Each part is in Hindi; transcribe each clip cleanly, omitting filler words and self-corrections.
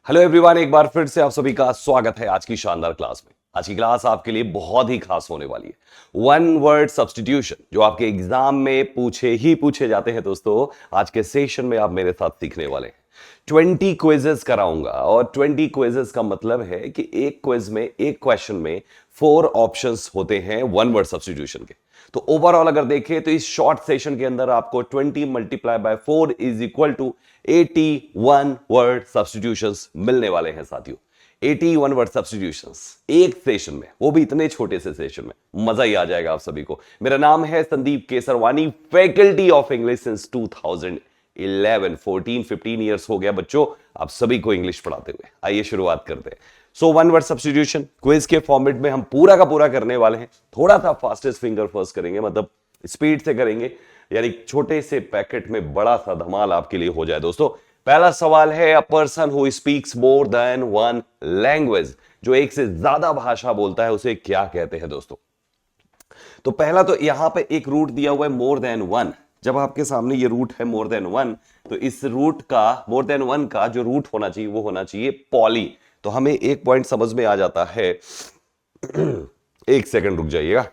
हेलो एवरीवन, एक बार फिर से आप सभी का स्वागत है आज की शानदार क्लास में। आज की क्लास आपके लिए बहुत ही खास होने वाली है। वन वर्ड सब्स्टिट्यूशन, जो आपके एग्जाम में पूछे जाते हैं दोस्तों। आज के सेशन में आप मेरे साथ सीखने वाले हैं। 20 क्विजेस कराऊंगा और 20 क्विजेस का मतलब है कि एक क्विज में, एक क्वेश्चन में 4 ऑप्शंस होते हैं वन वर्ड सब्स्टिट्यूशन के। तो ओवरऑल अगर देखें तो इस शॉर्ट सेशन के अंदर आपको 20 multiply by 4 is equal to 81 word substitutions मिलने वाले हैं साथियों। 81 वर्ड सब्स्टिट्यूशंस एक सेशन में, वो भी इतने छोटे से सेशन में। मजा ही आ जाएगा आप सभी को। मेरा नाम है Sandeep Kesarwani, faculty of English since 2011। 14-15 years हो गया बच्चों आप सभी को इंग्लिश पढ़ाते हुए। आइए शुरुआत करते हैं। So one word substitution quiz के फॉर्मेट में हम पूरा का पूरा करने वाले हैं। थोड़ा सा फास्टेस्ट फिंगर फर्स्ट करेंगे, मतलब स्पीड से करेंगे, यानी छोटे से पैकेट में बड़ा सा धमाल आपके लिए हो जाए दोस्तों। पहला सवाल है, a person who speaks more than one language, जो एक से ज्यादा भाषा बोलता है, उसे क्या कहते हैं दोस्तों। तो पहला तो यहां पे एक रूट दिया हुआ है मोर देन वन। जब आपके सामने ये रूट है मोर देन वन, तो इस रूट का, मोर देन वन का जो रूट होना चाहिए वो होना चाहिए पॉली। तो हमें एक पॉइंट समझ में आ जाता है। एक सेकंड रुक जाइएगा।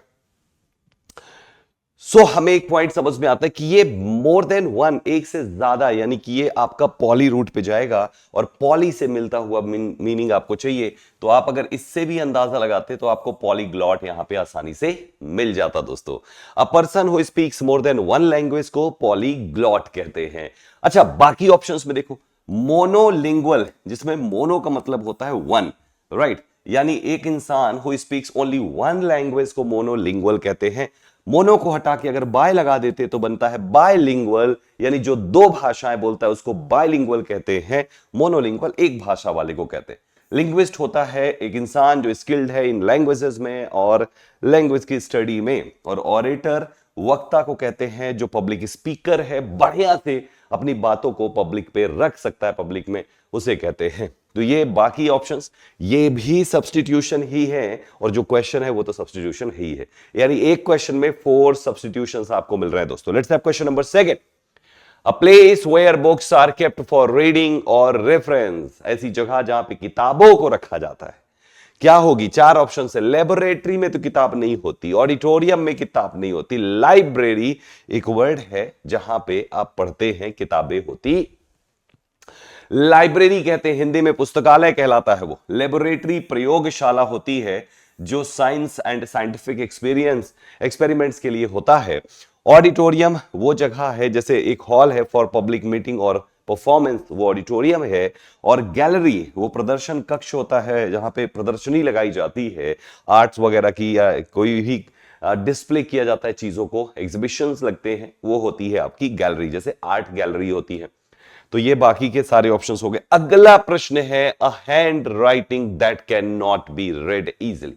हमें एक पॉइंट समझ में आता है कि ये मोर देन वन, एक से ज्यादा, यानी कि ये आपका पॉली रूट पे जाएगा और पॉली से मिलता हुआ मीनिंग आपको चाहिए। तो आप अगर इससे भी अंदाजा लगाते तो आपको पॉलीग्लॉट यहां पे आसानी से मिल जाता दोस्तों। अ person who speaks more than one language को पॉलीग्लॉट कहते हैं। अच्छा, बाकी ऑप्शंस में देखो, मोनोलिंगुअल, जिसमें मोनो का मतलब होता है वन, राइट, यानी एक इंसान who speaks only one language को मोनोलिंगुअल कहते हैं। मोनो को हटा के अगर बाय लगा देते तो बनता है बायलिंगुअल, यानी जो दो भाषाएं बोलता है उसको बायलिंगुअल कहते हैं। मोनोलिंगुअल एक भाषा वाले को कहते हैं। लिंग्विस्ट होता है एक इंसान जो स्किल्ड है इन लैंग्वेजेस में और लैंग्वेज की स्टडी में। और ऑरेटर वक्ता को कहते हैं जो पब्लिक स्पीकर है, बढ़िया से अपनी बातों को पब्लिक पे रख सकता है, पब्लिक में, उसे कहते हैं। तो ये बाकी ऑप्शंस, ये भी सब्स्टिट्यूशन ही है और जो क्वेश्चन है वो तो सब्स्टिट्यूशन ही है। यानी एक क्वेश्चन में 4 सब्स्टिट्यूशंस आपको मिल रहे हैं दोस्तों। Let's have question number 2। A place where books are kept for reading और रेफरेंस, ऐसी जगह जहां पे किताबों को रखा जाता है, क्या होगी? 4 ऑप्शन है। लेबोरेटरी में तो किताब नहीं होती, ऑडिटोरियम में किताब नहीं होती, लाइब्रेरी एक वर्ड है जहां पे आप पढ़ते हैं, किताबें होती। लाइब्रेरी कहते हैं हिंदी में, पुस्तकालय कहलाता है वो। लेबोरेटरी प्रयोगशाला होती है जो साइंस एंड साइंटिफिक एक्सपेरिमेंट्स के लिए होता है। ऑडिटोरियम वो जगह है, जैसे एक हॉल है फॉर पब्लिक मीटिंग और परफॉर्मेंस, वो ऑडिटोरियम है। और गैलरी वो प्रदर्शन कक्ष होता है जहां पे प्रदर्शनी लगाई जाती है आर्ट्स वगैरह की, या कोई भी डिस्प्ले किया जाता है चीजों को, एग्जीबिशंस लगते हैं, वो होती है आपकी गैलरी, जैसे आर्ट गैलरी होती है। तो ये बाकी के सारे ऑप्शंस हो गए। अगला प्रश्न है, a hand writing that can not be red easily.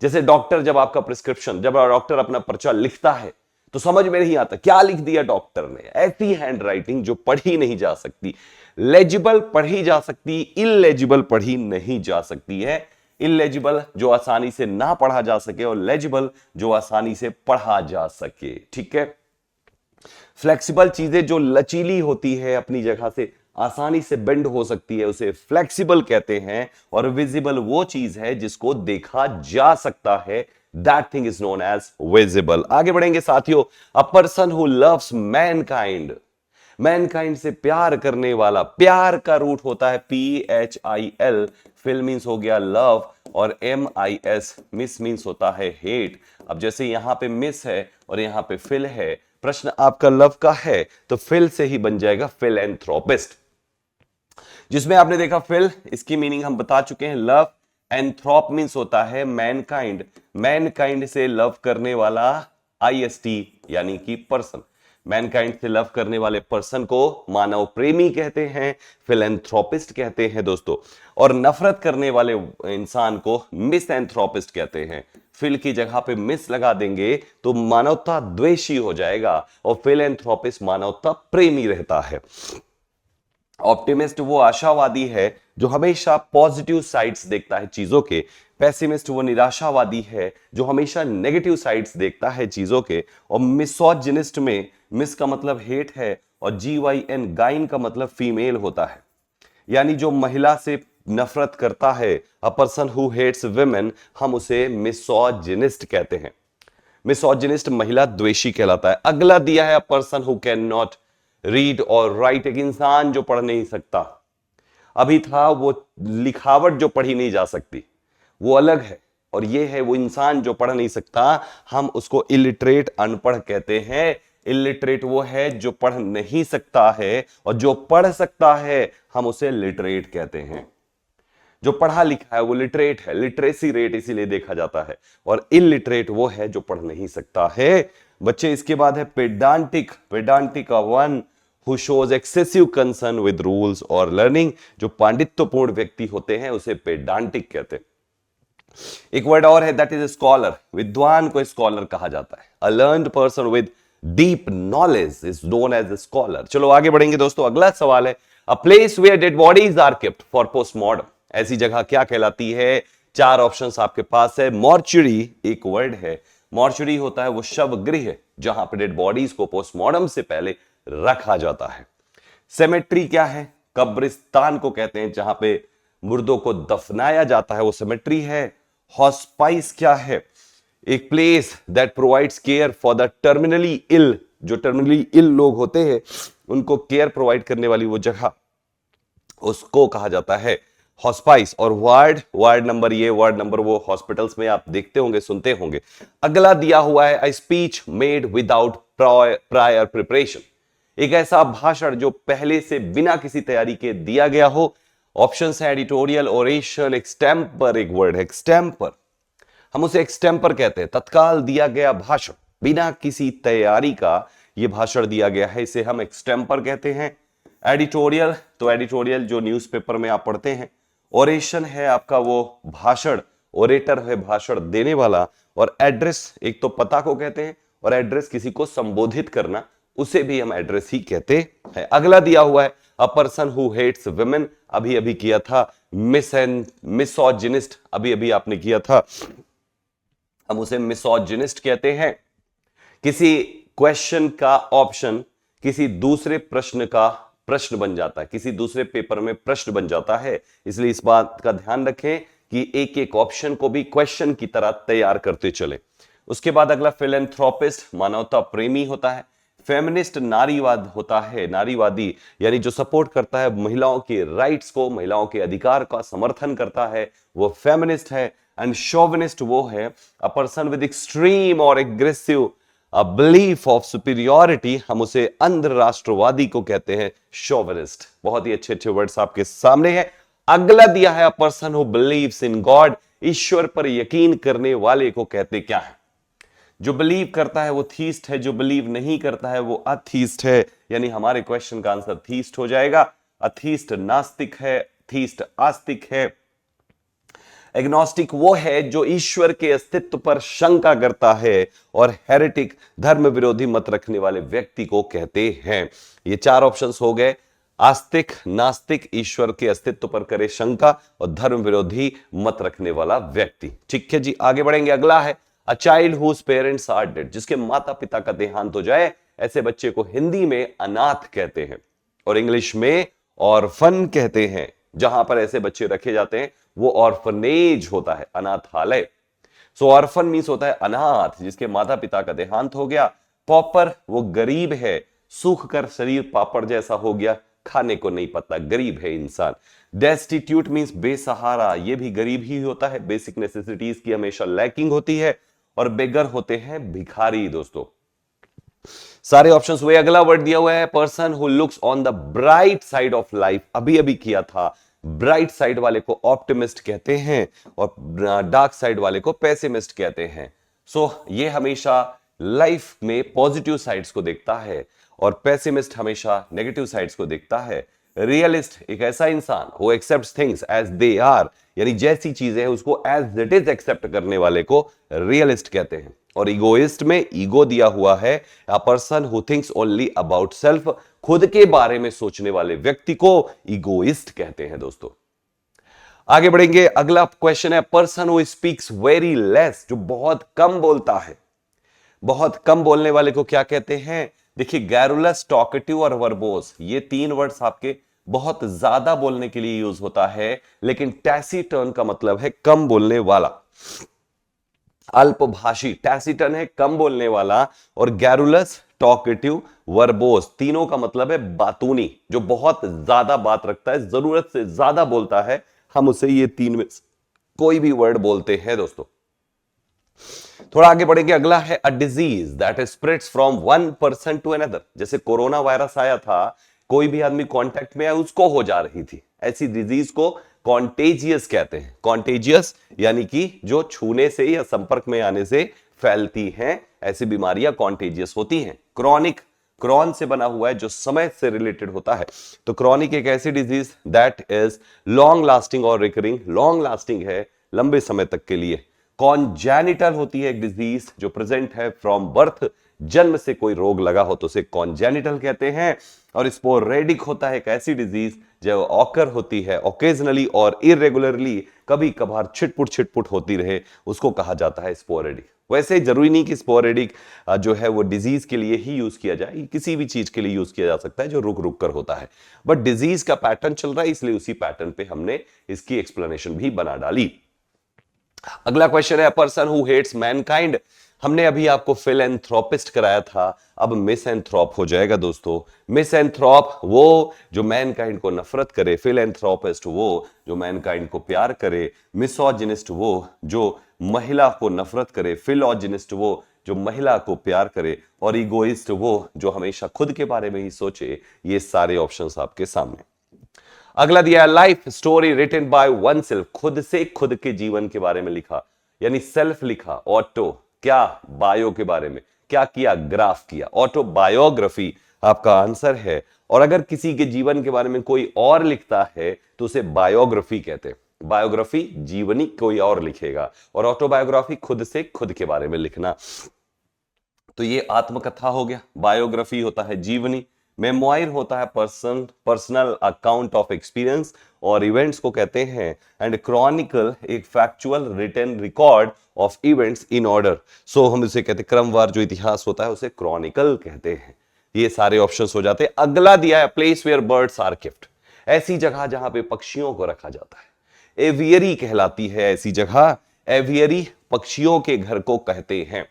जैसे डॉक्टर, जब आपका प्रिस्क्रिप्शन, जब डॉक्टर अपना पर्चा लिखता है तो समझ में नहीं आता क्या लिख दिया डॉक्टर ने। ऐसी हैंड राइटिंग जो पढ़ी नहीं जा सकती। लेजिबल पढ़ी जा सकती, इलेजिबल पढ़ी नहीं जा सकती है। इलेजिबल जो आसानी से ना पढ़ा जा सके और लेजिबल जो आसानी से पढ़ा जा सके, ठीक है। फ्लेक्सिबल चीजें जो लचीली होती है, अपनी जगह से आसानी से बेंड हो सकती है, उसे फ्लेक्सिबल कहते हैं। और विजिबल वो चीज है जिसको देखा जा सकता है, that thing is known as visible. आगे बढ़ेंगे साथियों। A person who loves mankind, mankind से प्यार करने वाला, प्यार का रूट होता है PHIL। फिल मीन्स हो गया लव, और MIS मिस मीन्स होता है हेट। अब जैसे यहां पे मिस है और यहां पे फिल है, प्रश्न आपका लव का है तो फिल से ही बन जाएगा फिलैंथ्रोपिस्ट। जिसमें आपने देखा फिल, इसकी मीनिंग हम बता चुके हैं लव। एंथ्रोप मीन्स होता है मैनकाइंड, मैनकाइंड से लव करने वाला IST यानी कि पर्सन। मैनकाइंड से लव करने वाले पर्सन को मानव प्रेमी कहते हैं, फिलैंथ्रोपिस्ट कहते हैं दोस्तों। और नफरत करने वाले इंसान को मिसएंथ्रोपिस्ट कहते हैं। फिल की जगह पे मिस लगा देंगे तो मानवता द्वेषी हो जाएगा, और फिलैंथ्रोपिस्ट मानवता प्रेमी रहता है। ऑप्टिमिस्ट वो आशावादी है जो हमेशा पॉजिटिव साइड्स देखता है चीजों के। पेसिमिस्ट वो निराशावादी है जो हमेशा नेगेटिव साइड्स देखता है चीजों के। और मिसोजिनिस्ट में मिस का मतलब हेट है और GYN गाइन का मतलब फीमेल होता है। यानी जो महिला से नफरत करता है, a person who hates women, हम उसे मिसोजिनिस्ट कहते हैं। मिसोजिनिस्ट महिला द्वेषी कहलाता है। अगला दिया है, a person who can not read और राइट, एक इंसान जो पढ़ नहीं सकता। अभी था वो लिखावट जो पढ़ी नहीं जा सकती, वो अलग है, और ये है वो इंसान जो पढ़ नहीं सकता, हम उसको इलिटरेट, अनपढ़ कहते हैं। इलिटरेट वो है जो पढ़ नहीं सकता है, और जो पढ़ सकता है हम उसे लिटरेट कहते हैं। जो पढ़ा लिखा है वो लिटरेट है, लिटरेसी रेट इसीलिए देखा जाता है, और इलिटरेट वो है जो पढ़ नहीं सकता है। बच्चे इसके बाद है pedantic. Pedantic one who shows excessive concern with rules और लर्निंग, जो पांडित्यपूर्ण व्यक्ति होते हैं उसे पेडांटिक कहते हैं। एक वर्ड और है, दैट इज स्कॉलर। विद्वान को स्कॉलर कहा जाता है। A learned person with deep knowledge is known as scholar. चलो आगे बढ़ेंगे दोस्तों, अगला सवाल है, a place where dead bodies are kept for postmortem, ऐसी जगह क्या कहलाती है? चार ऑप्शंस आपके पास है। मॉर्चुरी एक वर्ड है। मॉर्चुरी होता है वो शव गृह जहां पर डेड बॉडीज को पोस्टमार्टम से पहले रखा जाता है। सेमेट्री क्या है? कब्रिस्तान को कहते हैं जहां पे मुर्दों को दफनाया जाता है, वो सेमेट्री है। हॉस्पाइस क्या है? एक place that provides care for the terminally ill, जो टर्मिनली इल लोग होते हैं उनको केयर प्रोवाइड करने वाली वो जगह, उसको कहा जाता है हॉस्पाइस। और वार्ड नंबर, ये वार्ड नंबर वो हॉस्पिटल्स में आप देखते होंगे, सुनते होंगे। अगला दिया हुआ है, a speech made without prior preparation, एक ऐसा भाषण जो पहले से बिना किसी तैयारी के दिया गया हो। ऑप्शंस है एडिटोरियल, ओरेशन, एक्सटेम्पर, एक वर्ड है एक्सटेम्पर, हम उसे एक्सटेम्पर कहते हैं। तत्काल दिया गया भाषण, बिना किसी तैयारी का यह भाषण दिया गया है, इसे हम एक्सटेम्पर कहते हैं। एडिटोरियल, तो एडिटोरियल जो न्यूज़पेपर में आप पढ़ते हैं। ओरेशन है आपका वो भाषण, ओरेटर है भाषण देने वाला। और एड्रेस, एक तो पता को कहते हैं, और एड्रेस किसी को संबोधित करना, उसे भी हम एड्रेस ही कहते हैं। अगला दिया हुआ है, a person who hates women, अभी अभी किया था। मिसोजिनिस्ट, अभी अभी आपने किया था, हम उसे मिसोजिनिस्ट कहते हैं। किसी क्वेश्चन का ऑप्शन किसी दूसरे प्रश्न का प्रश्न बन जाता है, किसी दूसरे पेपर में प्रश्न बन जाता है, इसलिए इस बात का ध्यान रखें कि एक एक ऑप्शन को भी क्वेश्चन की तरह तैयार करते चले। उसके बाद अगला फिलैंथ्रोपिस्ट, मानवता प्रेमी होता है। फेमिनिस्ट नारीवाद होता है, नारीवादी यानी जो सपोर्ट करता है महिलाओं के राइट्स को, महिलाओं के अधिकार का समर्थन करता है, वो फेमिनिस्ट है। एंड शोविनिस्ट वो है, अ पर्सन विद एक्सट्रीम और aggressive a belief of superiority, हम उसे अंध राष्ट्रवादी को कहते हैं शोविनिस्ट। बहुत ही अच्छे अच्छे वर्ड्स आपके सामने हैं। अगला दिया है, a person who believes in God, ईश्वर पर यकीन करने वाले को कहते क्या है? जो बिलीव करता है वो थीस्ट है, जो बिलीव नहीं करता है वो अथीस्ट है, यानी हमारे क्वेश्चन का आंसर थीस्ट हो जाएगा। अथीस्ट नास्तिक है, थीस्ट आस्तिक है। एग्नोस्टिक वो है जो ईश्वर के अस्तित्व पर शंका करता है, और हेरेटिक धर्म विरोधी मत रखने वाले व्यक्ति को कहते हैं। ये चार ऑप्शंस हो गए, आस्तिक, नास्तिक, ईश्वर के अस्तित्व पर करे शंका, और धर्म विरोधी मत रखने वाला व्यक्ति। ठीक है जी, आगे बढ़ेंगे। अगला है, a child whose parents are dead, जिसके माता पिता का देहांत हो जाए, ऐसे बच्चे को हिंदी में अनाथ कहते हैं, और इंग्लिश में ऑर्फन कहते हैं। जहां पर ऐसे बच्चे रखे जाते हैं वो ऑर्फनेज होता है, अनाथालय। सो ऑर्फन मीन्स होता है अनाथ, जिसके माता पिता का देहांत हो गया। पॉपर वो गरीब है, सूख कर शरीर पापड़ जैसा हो गया, खाने को नहीं पता, गरीब है इंसान। डेस्टिट्यूट मीन्स बेसहारा, ये भी गरीब ही होता है, बेसिक नेसेसिटीज की हमेशा लैकिंग होती है। और बेगर होते हैं भिखारी। दोस्तों सारे ऑप्शंस हुए। अगला वर्ड दिया हुआ है, person who looks on the bright side of life, अभी अभी किया था। ब्राइट साइड वाले को ऑप्टिमिस्ट कहते हैं, और डार्क साइड वाले को पेसिमिस्ट कहते हैं। सो ये हमेशा लाइफ में पॉजिटिव साइड्स को देखता है, और पेसिमिस्ट हमेशा नेगेटिव साइड्स को देखता है। रियलिस्ट एक ऐसा इंसान who accepts things as they are, यानी जैसी चीजें हैं उसको एज इट इज एक्सेप्ट करने वाले को रियलिस्ट कहते हैं। और इगोइस्ट में ईगो दिया हुआ है, a person who thinks only about self, खुद के बारे में सोचने वाले व्यक्ति को इगोइस्ट कहते हैं। दोस्तों आगे बढ़ेंगे। अगला क्वेश्चन है, person who speaks very less, जो बहुत कम बोलता है। बहुत कम बोलने वाले को क्या कहते हैं? देखिए, गैरुलस, टॉकेटिव और वर्बोस, ये तीन वर्ड्स आपके बहुत ज्यादा बोलने के लिए यूज होता है, लेकिन टैसीटर्न का मतलब है कम बोलने वाला। अल्पभाषी टैसीटर्न है कम बोलने वाला, और गैरुलस टॉकेटिव वर्बोस तीनों का मतलब है बातूनी, जो बहुत ज्यादा बात रखता है, जरूरत से ज्यादा बोलता है। हम उसे ये तीन में कोई भी वर्ड बोलते हैं दोस्तों। थोड़ा आगे बढ़ेंगे, अगला है a disease that spreads from one person to another. जैसे कोरोना वायरस आया था, कोई भी आदमी कांटेक्ट में आया उसको हो जा रही थी, ऐसी डिजीज को कॉन्टेजियस कहते हैं। कॉन्टेजियस यानी कि जो छूने से या संपर्क में आने से फैलती हैं, ऐसी बीमारियां कॉन्टेजियस होती हैं। क्रॉनिक, क्रॉन से बना हुआ है, जो समय से रिलेटेड होता है। तो क्रॉनिक एक ऐसी disease that is long lasting और रिकरिंग, लॉन्ग लास्टिंग है, लंबे समय तक के लिए। कॉन्जेनिटल होती है एक डिजीज जो प्रेजेंट है फ्रॉम बर्थ, जन्म से कोई रोग लगा हो तो उसे कॉन्जेनिटल कहते हैं। और स्पोरेडिक होता है एक ऐसी डिजीज जो ऑकर होती है ओकेजनली और इरेगुलरली, कभी कभार छिटपुट होती रहे, उसको कहा जाता है स्पोरेडिक। वैसे जरूरी नहीं कि स्पोरेडिक जो है वो डिजीज के लिए ही यूज किया जाए, किसी भी चीज के लिए यूज किया जा सकता है जो रुक रुक कर होता है, बट डिजीज का पैटर्न चल रहा है इसलिए उसी पैटर्न पे हमने इसकी एक्सप्लेनेशन भी बना डाली। अगला क्वेश्चन है पर्सन हु हेट्स मैनकाइंड। हमने अभी आपको फिलैंथ्रोपिस्ट कराया था, अब मिसएंथ्रोप हो जाएगा दोस्तों। मिसएंथ्रोप वो जो मैनकाइंड को नफरत करे, फिलैंथ्रोपिस्ट वो जो मैनकाइंड को प्यार करे, मिसोजिनिस्ट वो जो महिला को नफरत करे, फिलोजिनिस्ट वो जो महिला को प्यार करे, और इगोइस्ट वो जो हमेशा खुद के बारे में ही सोचे। ये सारे ऑप्शंस आपके सामने। अगला दिया life story written by oneself, खुद से खुद के जीवन के बारे में लिखा, यानी सेल्फ लिखा। ऑटो क्या, बायो के बारे में क्या किया, ग्राफ किया। ऑटोबायोग्राफी आपका आंसर है। और अगर किसी के जीवन के बारे में कोई और लिखता है तो उसे बायोग्राफी कहते हैं। बायोग्राफी जीवनी कोई और लिखेगा, और ऑटोबायोग्राफी खुद से खुद के बारे में लिखना। तो ये आत्मकथा हो गया, बायोग्राफी होता है जीवनी, मेमोइर होता है पर्सनल अकाउंट ऑफ एक्सपीरियंस और इवेंट्स को कहते हैं, एंड क्रॉनिकल एक factual written record of events in order. So हम इसे कहते हैं क्रमवार जो इतिहास होता है उसे क्रॉनिकल कहते हैं। ये सारे ऑप्शंस हो जाते हैं। अगला दिया है place where birds are kept, ऐसी जगह जहां पे पक्षियों को रखा जाता है। एवियरी कहलाती है ऐसी जगह। एवियरी पक्षियों के घर को कहते हैं।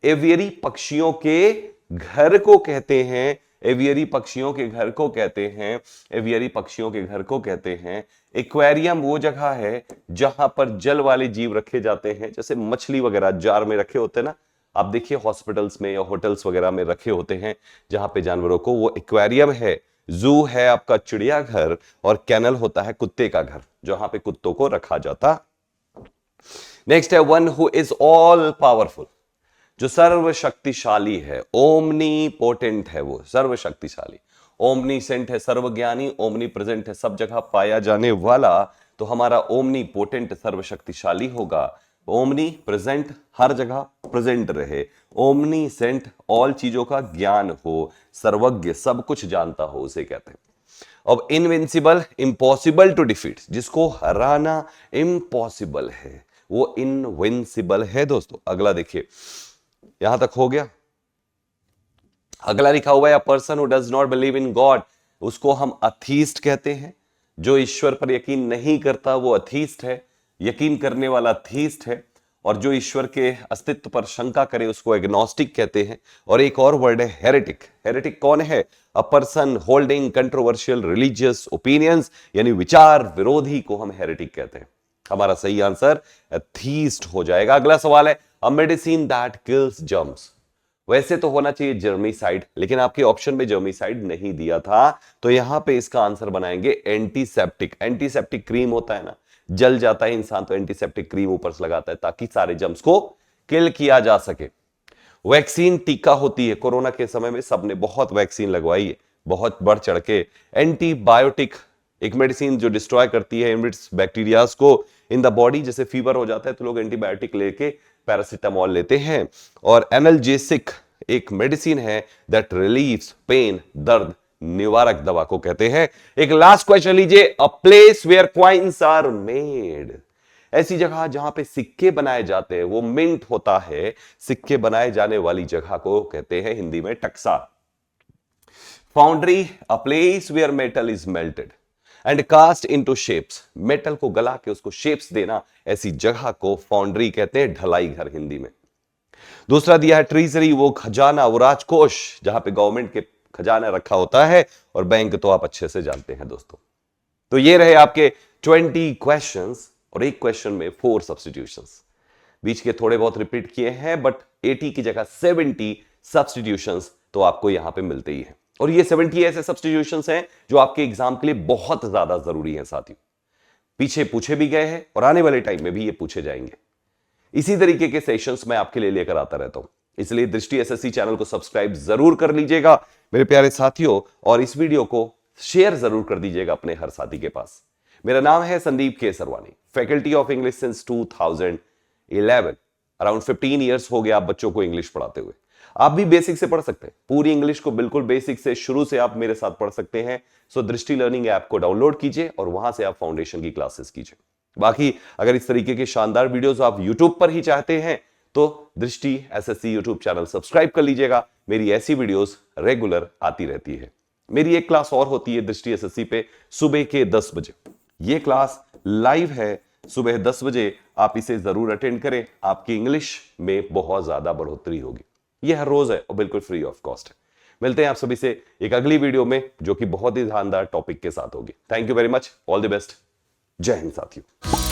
एवियरी पक्षियों के घर को कहते हैं। एवियरी पक्षियों के घर को कहते हैं। एवियरी पक्षियों के घर को कहते हैं। एक्वेरियम वो जगह है जहां पर जल वाले जीव रखे जाते हैं, जैसे मछली वगैरह जार में रखे होते हैं ना, आप देखिए हॉस्पिटल्स में या होटल्स वगैरह में रखे होते हैं जहां पे जानवरों को, वो एक्वेरियम है। जू है आपका चिड़ियाघर, और कैनल होता है कुत्ते का घर जहां पे कुत्तों को रखा जाता। नेक्स्ट है one who is all powerful, जो सर्वशक्तिशाली है। ओमनी पोटेंट है वो, सर्वशक्तिशाली। ओमनीसेंट है सर्वज्ञानी, ओमनी प्रेजेंट है सब जगह पाया जाने वाला, तो हमारा ओमनी पोटेंट सर्वशक्तिशाली होगा। ओमनी प्रेजेंट हर जगह प्रेजेंट रहे, ओमनी सेंट ऑल चीजों का ज्ञान हो, सर्वज्ञ सब कुछ जानता हो उसे कहते हैं। अब इनविंसिबल, इम्पॉसिबल टू डिफीट, जिसको हराना इम्पॉसिबल है वो इनविंसिबल है दोस्तों। अगला देखिए, यहां तक हो गया। अगला लिखा हुआ है person who does not believe in God, उसको हम अथीस्ट कहते हैं। जो ईश्वर पर यकीन नहीं करता वो अथीस्ट है, यकीन करने वाला थीस्ट है। और जो ईश्वर के अस्तित्व पर शंका करे उसको एग्नोस्टिक कहते हैं। और एक और वर्ड है हेरेटिक। हेरेटिक कौन है? A person holding controversial religious opinions, यानी विचार विरोधी को हम हेरेटिक कहते हैं। हमारा सही आंसर एथीस्ट हो जाएगा। अगला सवाल है a medicine that kills germs, वैसे तो होना चाहिए जर्मीसाइड, लेकिन आपके ऑप्शन में जर्मीसाइड नहीं दिया था, तो यहां पे इसका आंसर बनाएंगे एंटीसेप्टिक। एंटीसेप्टिक क्रीम होता है ना, जल जाता है इंसान तो एंटीसेप्टिक क्रीम ऊपर से लगाता है ताकि सारे जर्म्स को किल किया जा सके। वैक्सीन टीका होती है, कोरोना के समय में सबने बहुत वैक्सीन लगवाई है, बहुत बढ़ चढ़ के। एंटीबायोटिक एक मेडिसिन जो डिस्ट्रॉय करती है इनविट्स बैक्टीरियाज को इन द बॉडी, जैसे फीवर हो जाता है तो लोग एंटीबायोटिक लेके पैरासीटामोल लेते हैं। और एनाल्जेसिक एक मेडिसिन है दैट रिलीव्स पेन, दर्द निवारक दवा को कहते हैं। एक लास्ट क्वेश्चन लीजिए, a place where coins are made, ऐसी जगह जहां पे सिक्के बनाए जाते हैं, वो मिंट होता है, सिक्के बनाए जाने वाली जगह को कहते हैं हिंदी में टक्सा। Foundry, a place where metal is melted and cast into shapes. Metal को गला के उसको शेप्स देना, ऐसी जगह को फाउंड्री कहते हैं, ढलाई घर हिंदी में। दूसरा दिया है ट्रीजरी, वो खजाना, वो राजकोष जहां पे गवर्नमेंट के खजाना रखा होता है, और बैंक तो आप अच्छे से जानते हैं दोस्तों। तो ये रहे आपके 20 क्वेश्चंस, और एक क्वेश्चन में 4 सब्स्टिट्यूशंस। बीच के थोड़े बहुत रिपीट किए हैं, बट 80 की जगह 70 सब्स्टिट्यूशंस तो आपको यहां पे मिलते ही हैं। और ये 70 ऐसे सब्स्टिट्यूशंस हैं जो आपके एग्जाम के लिए बहुत ज्यादा जरूरी हैं साथियों। पीछे पूछे भी गए हैं और आने वाले टाइम में भी ये पूछे जाएंगे। इसी तरीके के सेशंस मैं आपके लिए लेकर आता रहता हूं, इसलिए दृष्टि एसएससी चैनल को सब्सक्राइब जरूर कर लीजिएगा मेरे प्यारे साथियों, और इस वीडियो को शेयर जरूर कर दीजिएगा अपने हर साथी के पास। मेरा नाम है Sandeep Kesarwani, faculty of English since 2011। Around 15 years हो गया आप बच्चों को इंग्लिश पढ़ाते हुए। आप भी बेसिक से पढ़ सकते हैं, पूरी इंग्लिश को बिल्कुल बेसिक से शुरू से आप मेरे साथ पढ़ सकते हैं। सो दृष्टि लर्निंग ऐप को डाउनलोड कीजिए और वहां से आप फाउंडेशन की क्लासेस कीजिए। बाकी अगर इस तरीके के शानदार वीडियोस आप यूट्यूब पर ही चाहते हैं तो दृष्टि एसएससी यूट्यूब चैनल सब्सक्राइब कर लीजिएगा। मेरी ऐसी वीडियोस रेगुलर आती रहती है। मेरी एक क्लास और होती है दृष्टि एसएससी पे सुबह के 10 बजे। ये क्लास लाइव है सुबह 10 बजे, आप इसे जरूर अटेंड करें। आपकी इंग्लिश में बहुत ज्यादा बढ़ोतरी होगी। ये हर रोज है और बिल्कुल फ्री ऑफ कॉस्ट है। मिलते हैं आप सभी से एक अगली वीडियो में जो कि बहुत ही शानदार टॉपिक के साथ होगी। Thank you very much, all the best, जय हिंद साथियों।